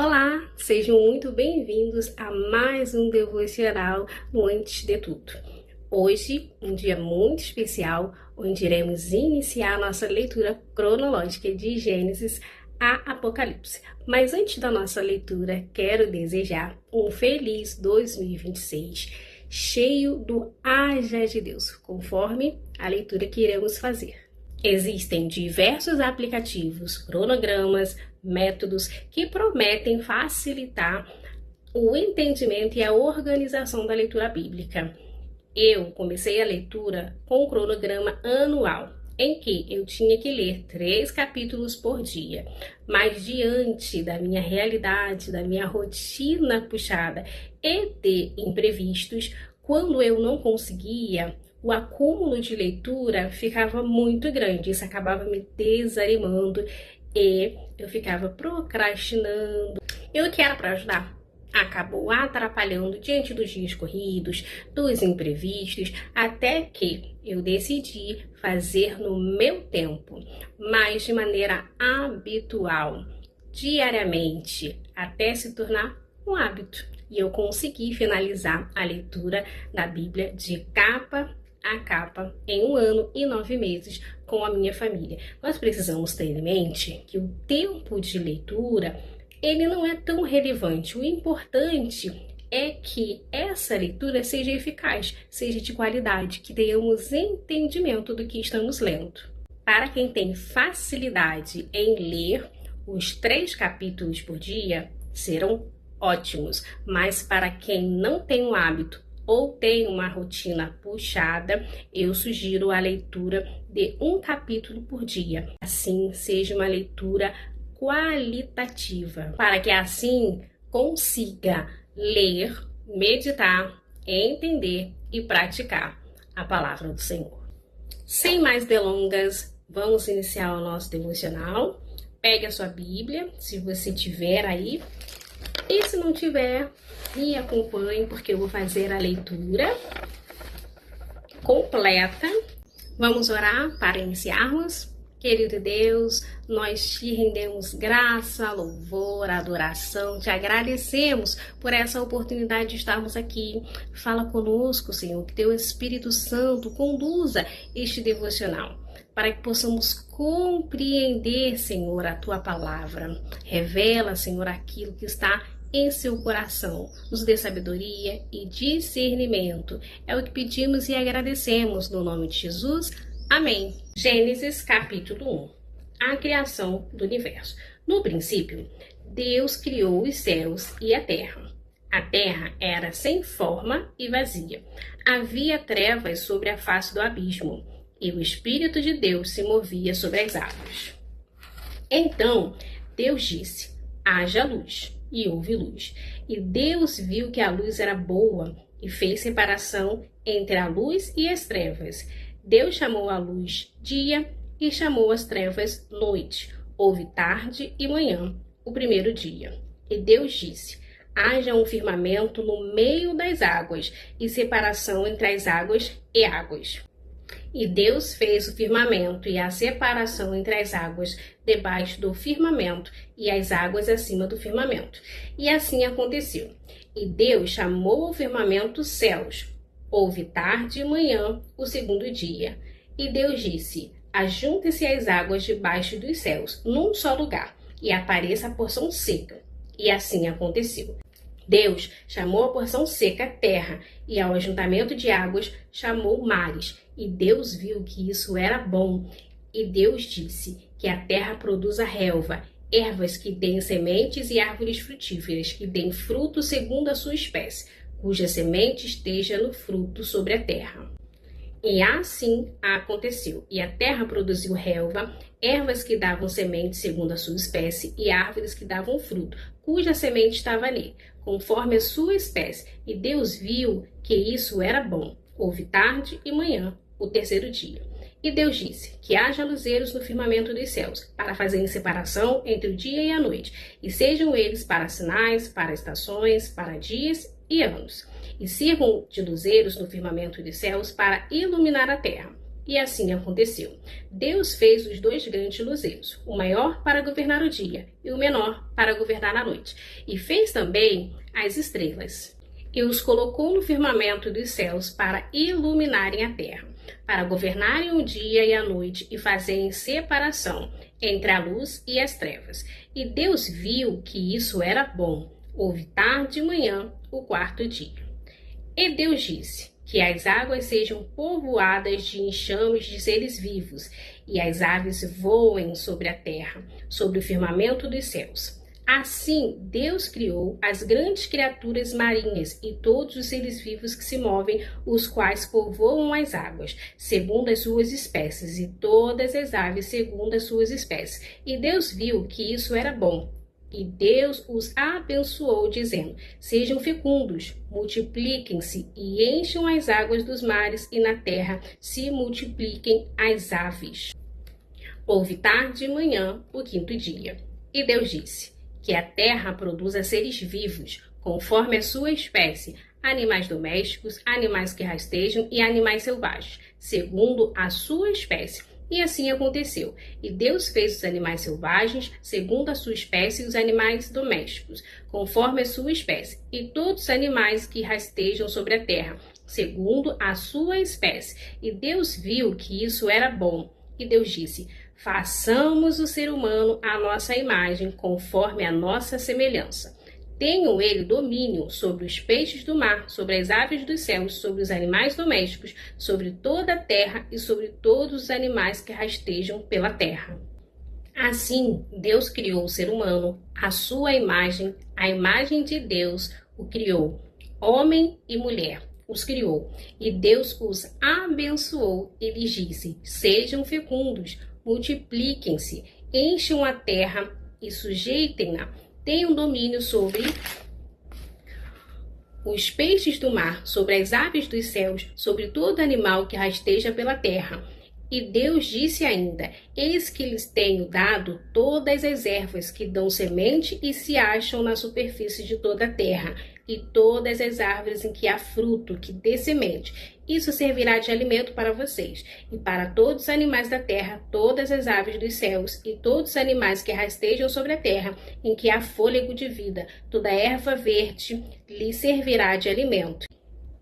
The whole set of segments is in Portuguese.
Olá, sejam muito bem-vindos a mais um devocional no Antes de Tudo. Hoje, um dia muito especial, onde iremos iniciar nossa leitura cronológica de Gênesis a Apocalipse. Mas antes da nossa leitura, quero desejar um feliz 2026, cheio do haja de Deus, conforme a leitura que iremos fazer. Existem diversos aplicativos, cronogramas, métodos que prometem facilitar o entendimento e a organização da leitura bíblica. Eu comecei a leitura com um cronograma anual, em que eu tinha que ler 3 capítulos por dia. Mas diante da minha realidade, da minha rotina puxada e de imprevistos, quando eu não conseguia, o acúmulo de leitura ficava muito grande, isso acabava me desanimando e eu ficava procrastinando. E o que era para ajudar acabou atrapalhando diante dos dias corridos, dos imprevistos, até que eu decidi fazer no meu tempo, mas de maneira habitual, diariamente, até se tornar um hábito. E eu consegui finalizar a leitura da Bíblia de capa a capa em 1 ano e 9 meses com a minha família. Nós precisamos ter em mente que o tempo de leitura ele não é tão relevante. O importante é que essa leitura seja eficaz, seja de qualidade, que tenhamos entendimento do que estamos lendo. Para quem tem facilidade em ler, os 3 capítulos por dia serão ótimos, mas para quem não tem o hábito ou tem uma rotina puxada, eu sugiro a leitura de 1 capítulo por dia. Assim, seja uma leitura qualitativa, para que assim consiga ler, meditar, entender e praticar a palavra do Senhor. Sem mais delongas, vamos iniciar o nosso devocional. Pegue a sua Bíblia, se você tiver aí, e se não tiver, me acompanhe, porque eu vou fazer a leitura completa. Vamos orar para iniciarmos. Querido Deus, nós te rendemos graça, louvor, adoração, te agradecemos por essa oportunidade de estarmos aqui. Fala conosco, Senhor, que teu Espírito Santo conduza este devocional, para que possamos compreender, Senhor, a tua palavra. Revela, Senhor, aquilo que está em seu coração, nos dê sabedoria e discernimento. É o que pedimos e agradecemos no nome de Jesus. Amém. Gênesis capítulo 1. A criação do universo. No princípio, Deus criou os céus e a terra. A terra era sem forma e vazia. Havia trevas sobre a face do abismo, e o Espírito de Deus se movia sobre as águas. Então, Deus disse: haja luz. E houve luz. E Deus viu que a luz era boa e fez separação entre a luz e as trevas. Deus chamou a luz dia e chamou as trevas noite. Houve tarde e manhã, o primeiro dia. E Deus disse: haja um firmamento no meio das águas e separação entre as águas e águas. E Deus fez o firmamento e a separação entre as águas debaixo do firmamento e as águas acima do firmamento. E assim aconteceu. E Deus chamou o firmamento céus. Houve tarde e manhã, o segundo dia. E Deus disse: ajuntem-se as águas debaixo dos céus, num só lugar, e apareça a porção seca. E assim aconteceu. Deus chamou a porção seca terra, e ao ajuntamento de águas chamou mares. E Deus viu que isso era bom. E Deus disse: que a terra produza relva, ervas que deem sementes e árvores frutíferas, que deem fruto segundo a sua espécie, cuja semente esteja no fruto sobre a terra. E assim aconteceu. E a terra produziu relva, ervas que davam semente segundo a sua espécie, e árvores que davam fruto, cuja semente estava nele, conforme a sua espécie. E Deus viu que isso era bom. Houve tarde e manhã, o terceiro dia. E Deus disse: que haja luzeiros no firmamento dos céus, para fazerem separação entre o dia e a noite, e sejam eles para sinais, para estações, para dias e anos. E sirvam de luzeiros no firmamento dos céus para iluminar a terra. E assim aconteceu. Deus fez os 2 grandes luzeiros, o maior para governar o dia e o menor para governar a noite. E fez também as estrelas. E os colocou no firmamento dos céus para iluminarem a terra, para governarem o dia e a noite e fazerem separação entre a luz e as trevas. E Deus viu que isso era bom. Houve tarde e manhã, o 4º dia. E Deus disse: que as águas sejam povoadas de enxames de seres vivos, e as aves voem sobre a terra, sobre o firmamento dos céus. Assim, Deus criou as grandes criaturas marinhas e todos os seres vivos que se movem, os quais povoam as águas, segundo as suas espécies, e todas as aves segundo as suas espécies. E Deus viu que isso era bom. E Deus os abençoou, dizendo: sejam fecundos, multipliquem-se e encham as águas dos mares, e na terra se multipliquem as aves. Houve tarde e manhã, o 5º dia. E Deus disse: que a terra produza seres vivos, conforme a sua espécie, animais domésticos, animais que rastejam e animais selvagens, segundo a sua espécie. E assim aconteceu. E Deus fez os animais selvagens, segundo a sua espécie, e os animais domésticos, conforme a sua espécie, e todos os animais que rastejam sobre a terra, segundo a sua espécie. E Deus viu que isso era bom. E Deus disse: façamos o ser humano à nossa imagem, conforme a nossa semelhança. Tenham ele domínio sobre os peixes do mar, sobre as aves dos céus, sobre os animais domésticos, sobre toda a terra e sobre todos os animais que rastejam pela terra. Assim, Deus criou o ser humano, à sua imagem, a imagem de Deus o criou. Homem e mulher os criou. E Deus os abençoou e lhes disse: sejam fecundos, multipliquem-se, encham a terra e sujeitem-na. Tenham domínio sobre os peixes do mar, sobre as aves dos céus, sobre todo animal que rasteja pela terra. E Deus disse ainda: eis que lhes tenho dado todas as ervas que dão semente e se acham na superfície de toda a terra, e todas as árvores em que há fruto, que dê semente. Isso servirá de alimento para vocês, e para todos os animais da terra, todas as aves dos céus, e todos os animais que rastejam sobre a terra, em que há fôlego de vida, toda erva verde lhe servirá de alimento.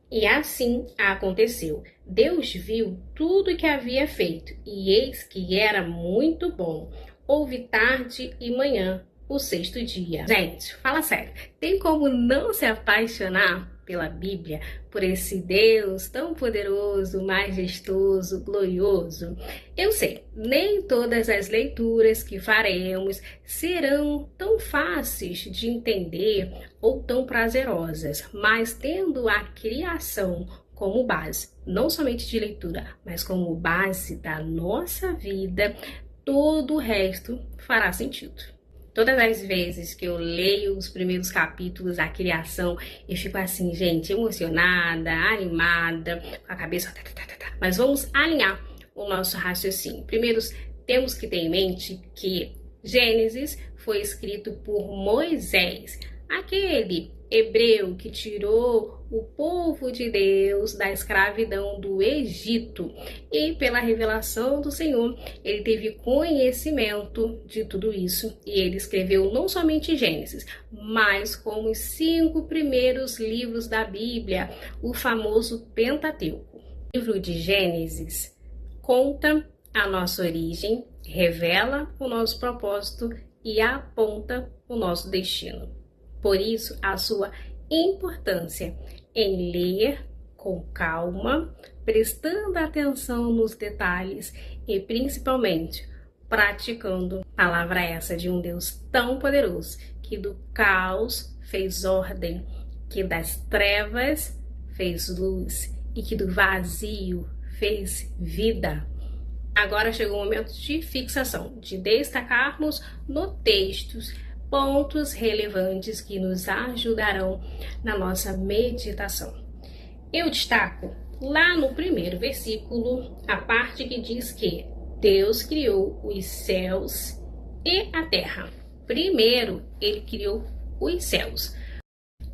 E assim aconteceu. Deus viu tudo o que havia feito, e eis que era muito bom. Houve tarde e manhã, o 6º dia. Gente, fala sério, tem como não se apaixonar pela Bíblia, por esse Deus tão poderoso, majestoso, glorioso? Eu sei, nem todas as leituras que faremos serão tão fáceis de entender ou tão prazerosas, mas tendo a criação como base, não somente de leitura, mas como base da nossa vida, todo o resto fará sentido. Todas as vezes que eu leio os primeiros capítulos da criação, eu fico assim, gente, emocionada, animada, com a cabeça... Mas vamos alinhar o nosso raciocínio. Primeiro, temos que ter em mente que Gênesis foi escrito por Moisés, aquele hebreu que tirou o povo de Deus da escravidão do Egito, e pela revelação do Senhor ele teve conhecimento de tudo isso, e ele escreveu não somente Gênesis, mas como os 5 primeiros livros da Bíblia, o famoso Pentateuco. O livro de Gênesis conta a nossa origem, revela o nosso propósito e aponta o nosso destino. Por isso, a sua importância em ler com calma, prestando atenção nos detalhes e principalmente praticando. Palavra essa de um Deus tão poderoso, que do caos fez ordem, que das trevas fez luz e que do vazio fez vida. Agora chegou o momento de fixação, de destacarmos no texto pontos relevantes que nos ajudarão na nossa meditação. Eu destaco lá no primeiro versículo a parte que diz que Deus criou os céus e a terra. Primeiro, ele criou os céus.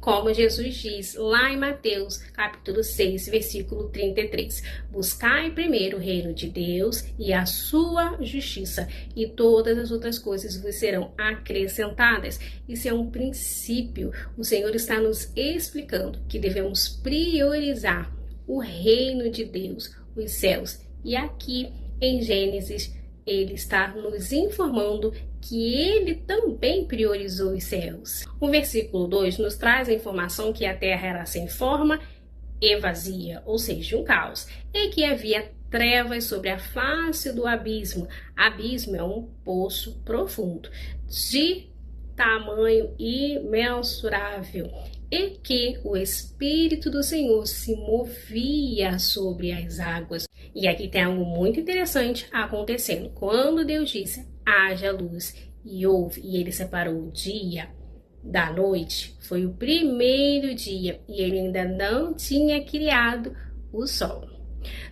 Como Jesus diz lá em Mateus, capítulo 6, versículo 33. Buscai primeiro o reino de Deus e a sua justiça, e todas as outras coisas vos serão acrescentadas. Isso é um princípio. O Senhor está nos explicando que devemos priorizar o reino de Deus, os céus. E aqui em Gênesis, ele está nos informando que ele também priorizou os céus. O versículo 2 nos traz a informação que a terra era sem forma e vazia, ou seja, um caos, e que havia trevas sobre a face do abismo. Abismo é um poço profundo, de tamanho imensurável, e que o Espírito do Senhor se movia sobre as águas. E aqui tem algo muito interessante acontecendo. Quando Deus disse, haja luz, e houve, e ele separou o dia da noite, foi o primeiro dia, e ele ainda não tinha criado o sol.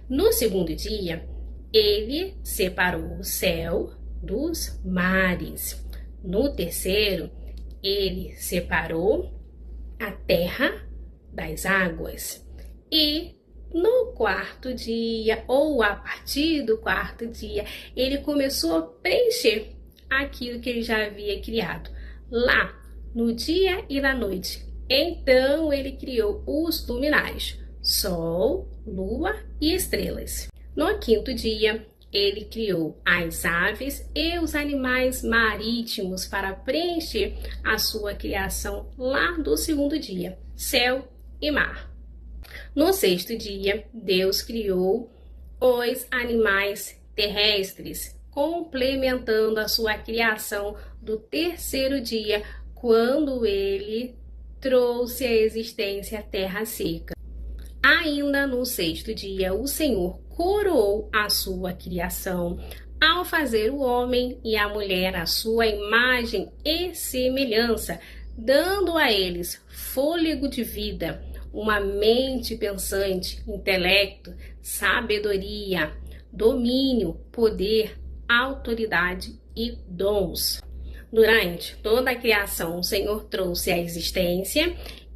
No segundo dia, ele separou o céu dos mares. No terceiro, ele separou a terra das águas. E no quarto dia, ou a partir do quarto dia, ele começou a preencher aquilo que ele já havia criado lá no dia e na noite. Então ele criou os luminares, sol, lua e estrelas. No quinto dia, ele criou as aves e os animais marítimos para preencher a sua criação lá do segundo dia, céu e mar. No sexto dia, Deus criou os animais terrestres, complementando a sua criação do terceiro dia, quando ele trouxe à existência a terra seca. Ainda no sexto dia, o Senhor coroou a sua criação ao fazer o homem e a mulher à sua imagem e semelhança, dando a eles fôlego de vida, uma mente pensante, intelecto, sabedoria, domínio, poder, autoridade e dons. Durante toda a criação, o Senhor trouxe à existência,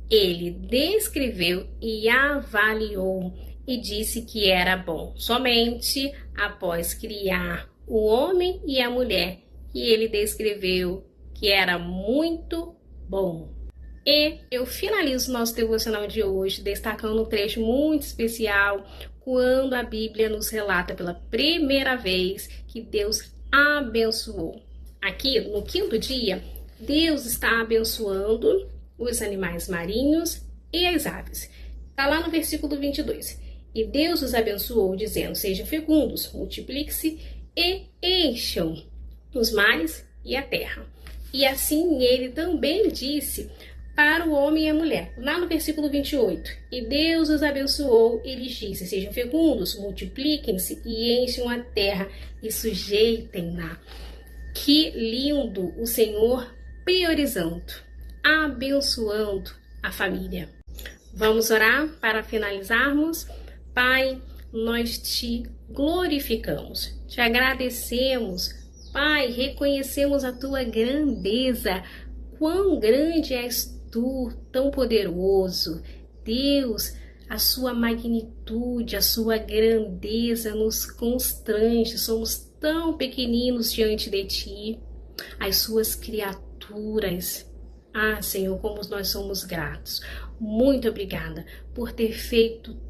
ele descreveu e avaliou e disse que era bom. Somente após criar o homem e a mulher que ele descreveu que era muito bom. E eu finalizo nosso devocional de hoje destacando um trecho muito especial quando a Bíblia nos relata pela primeira vez que Deus abençoou. Aqui no quinto dia, Deus está abençoando os animais marinhos e as aves. Está lá no versículo 22. E Deus os abençoou, dizendo, sejam fecundos, multipliquem-se e encham os mares e a terra. E assim ele também disse para o homem e a mulher, lá no versículo 28. E Deus os abençoou e lhes disse, sejam fecundos, multipliquem-se e encham a terra e sujeitem-na. Que lindo o Senhor priorizando, abençoando a família. Vamos orar para finalizarmos? Pai, nós te glorificamos, te agradecemos. Pai, reconhecemos a tua grandeza. Quão grande és tu, tão poderoso. Deus, a sua magnitude, a sua grandeza nos constrange. Somos tão pequeninos diante de ti, as suas criaturas. Ah, Senhor, como nós somos gratos. Muito obrigada por ter feito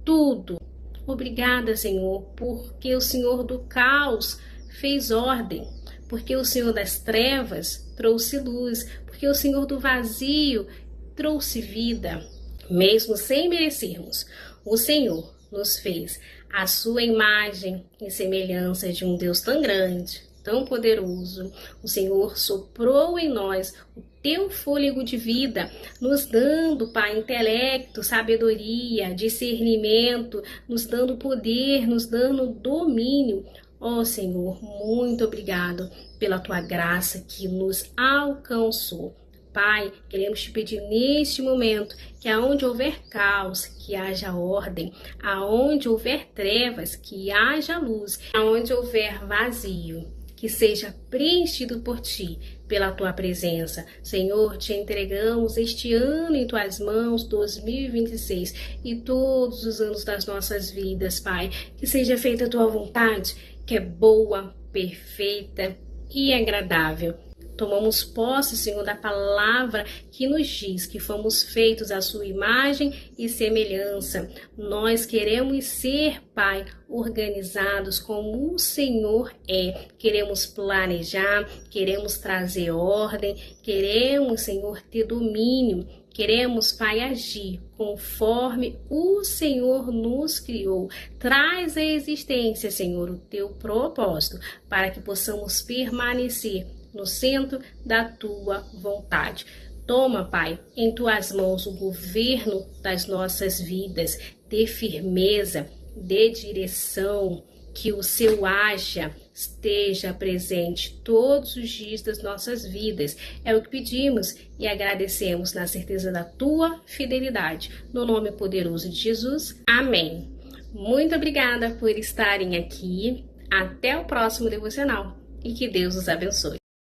tudo. Obrigada, Senhor, porque o Senhor do caos fez ordem, porque o Senhor das trevas trouxe luz, porque o Senhor do vazio trouxe vida. Mesmo sem merecermos, o Senhor nos fez a sua imagem e semelhança de um Deus tão grande, tão poderoso. O Senhor soprou em nós o teu fôlego de vida, nos dando, Pai, intelecto, sabedoria, discernimento, nos dando poder, nos dando domínio. Ó Senhor, muito obrigado pela tua graça que nos alcançou. Pai, queremos te pedir neste momento que aonde houver caos, que haja ordem, aonde houver trevas, que haja luz, aonde houver vazio, que seja preenchido por ti, pela tua presença. Senhor, te entregamos este ano em tuas mãos, 2026, e todos os anos das nossas vidas, Pai. Que seja feita a tua vontade, que é boa, perfeita e agradável. Tomamos posse, Senhor, da palavra que nos diz que fomos feitos à sua imagem e semelhança. Nós queremos ser, Pai, organizados como o Senhor é. Queremos planejar, queremos trazer ordem, queremos, Senhor, ter domínio. Queremos, Pai, agir conforme o Senhor nos criou. Traz à existência, Senhor, o teu propósito, para que possamos permanecer no centro da tua vontade. Toma, Pai, em tuas mãos o governo das nossas vidas. Dê firmeza, dê direção, que o seu haja esteja presente todos os dias das nossas vidas. É o que pedimos e agradecemos na certeza da tua fidelidade. No nome poderoso de Jesus. Amém. Muito obrigada por estarem aqui. Até o próximo devocional e que Deus os abençoe.